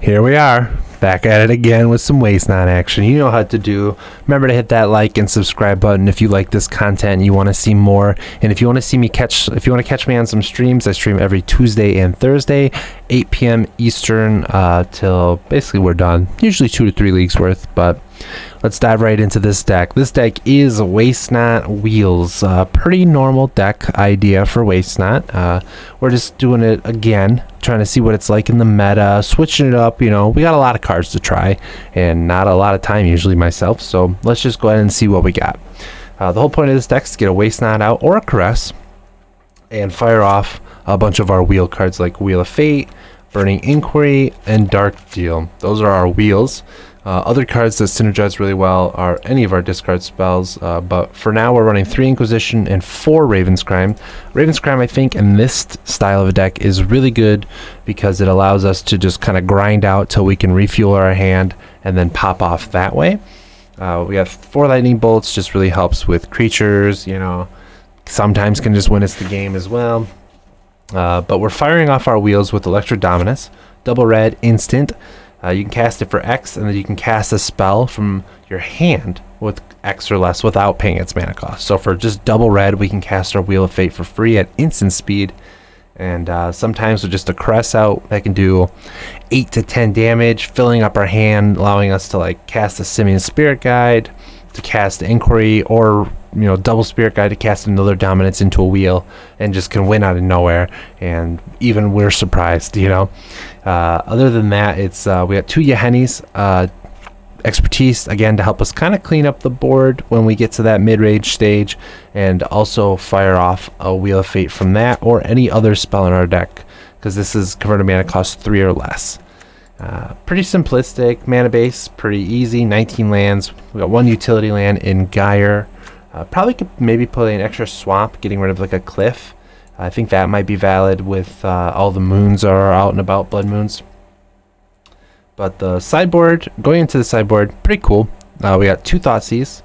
Here we are, back at it again with some Waste Not action. You know how to do. Remember to hit that like and subscribe button if you like this content and you want to see more. And if you want to see me if you want to catch me on some streams, I stream every Tuesday and Thursday, 8 p.m. Eastern till basically we're done. Usually 2 to 3 leagues worth, but let's dive right into this deck. This deck is Waste Not Wheels. Pretty normal deck idea for Waste Not. We're just doing it again, trying to see what it's like in the meta, switching it up. You know, we got a lot of cards to try and not a lot of time usually myself, so let's just go ahead and see what we got. The whole point of this deck is to get a Waste Not out or a Caress and fire off a bunch of our wheel cards like Wheel of Fate, Burning Inquiry, and Dark Deal. Those are our wheels. Other cards that synergize really well are any of our discard spells, but for now we're running 3 Inquisition and 4 Ravenscrime. Ravenscrime, I think, in this style of a deck is really good because it allows us to just kind of grind out till we can refuel our hand and then pop off that way. We have 4 Lightning Bolts, just really helps with creatures, you know, sometimes can just win us the game as well. But we're firing off our wheels with Electro Dominus, double red, instant. You can cast it for X, and then you can cast a spell from your hand with X or less without paying its mana cost. So for just double red, we can cast our Wheel of Fate for free at instant speed. And sometimes with just a Caress out, that can do 8 to 10 damage, filling up our hand, allowing us to like cast a Simian Spirit Guide, to cast Inquiry, or double Spirit Guide to cast another Dominance into a wheel, and just can win out of nowhere. And even we're surprised, Other than that, it's we got 2 Yahennis, Expertise again to help us kind of clean up the board when we get to that mid-range stage, and also fire off a Wheel of Fate from that or any other spell in our deck, because this is converted mana cost 3 or less. Pretty simplistic mana base, pretty easy. 19 lands. We got 1 utility land in Gyre. Probably could maybe play an extra swamp, getting rid of like a cliff. I think that might be valid with all the moons are out and about, blood moons. But the sideboard, going into the sideboard, pretty cool. We got 2 Thoughtseize,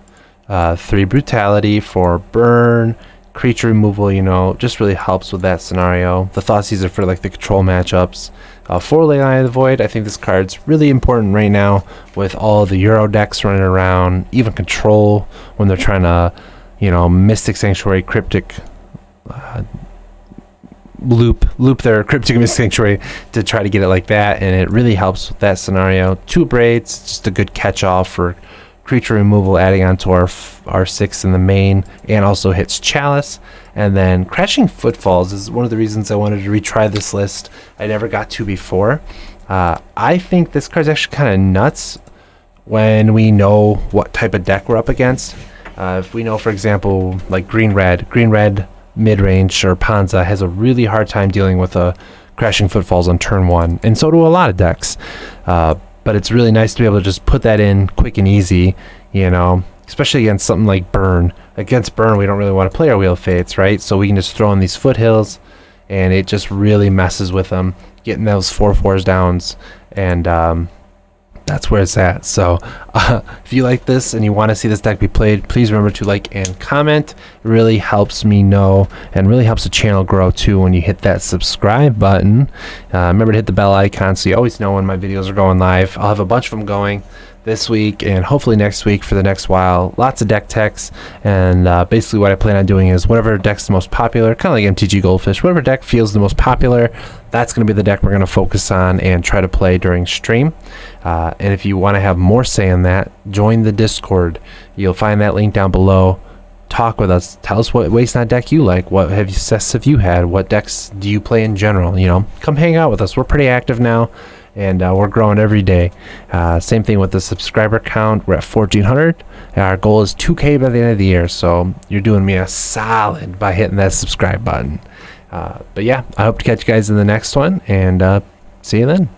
3 Brutality for burn, creature removal, just really helps with that scenario. The Thoughtseize are for like the control matchups. 4 Leyline of the Void. I think this card's really important right now with all the Euro decks running around, even control when they're trying to, Mystic Sanctuary, Cryptic, loop their Cryptic Mystic Sanctuary to try to get it like that, and it really helps with that scenario. 2 Braids, just a good catch-all for creature removal, adding on to our 6 in the main, and also hits Chalice. And then Crashing Footfalls is one of the reasons I wanted to retry this list. I never got to before. I think this card's actually kind of nuts when we know what type of deck we're up against. If we know, for example, like green-red mid-range or Panza has a really hard time dealing with a Crashing Footfalls on turn 1, and so do a lot of decks. But it's really nice to be able to just put that in quick and easy, especially against something like Burn. Against Burn, we don't really want to play our Wheel of Fates, right? So we can just throw in these Foothills, and it just really messes with them, getting those 4/4s downs, and that's where it's at. So if you like this and you want to see this deck be played, please remember to like and comment. It really helps me know and really helps the channel grow too when you hit that subscribe button. Remember to hit the bell icon so you always know when my videos are going live. I'll have a bunch of them going this week and hopefully next week for the next while. Lots of deck techs, and basically what I plan on doing is whatever deck's the most popular, kind of like MTG Goldfish, whatever deck feels the most popular, that's going to be the deck we're going to focus on and try to play during stream. And if you want to have more say in that, join the Discord. You'll find that link down below. Talk with us. Tell us what Waste Not deck you like. What success have you had? What decks do you play in general? Come hang out with us. We're pretty active now, and we're growing every day. Same thing with the subscriber count. We're at 1,400. Our goal is 2K by the end of the year, so you're doing me a solid by hitting that subscribe button. But yeah, I hope to catch you guys in the next one, and see you then.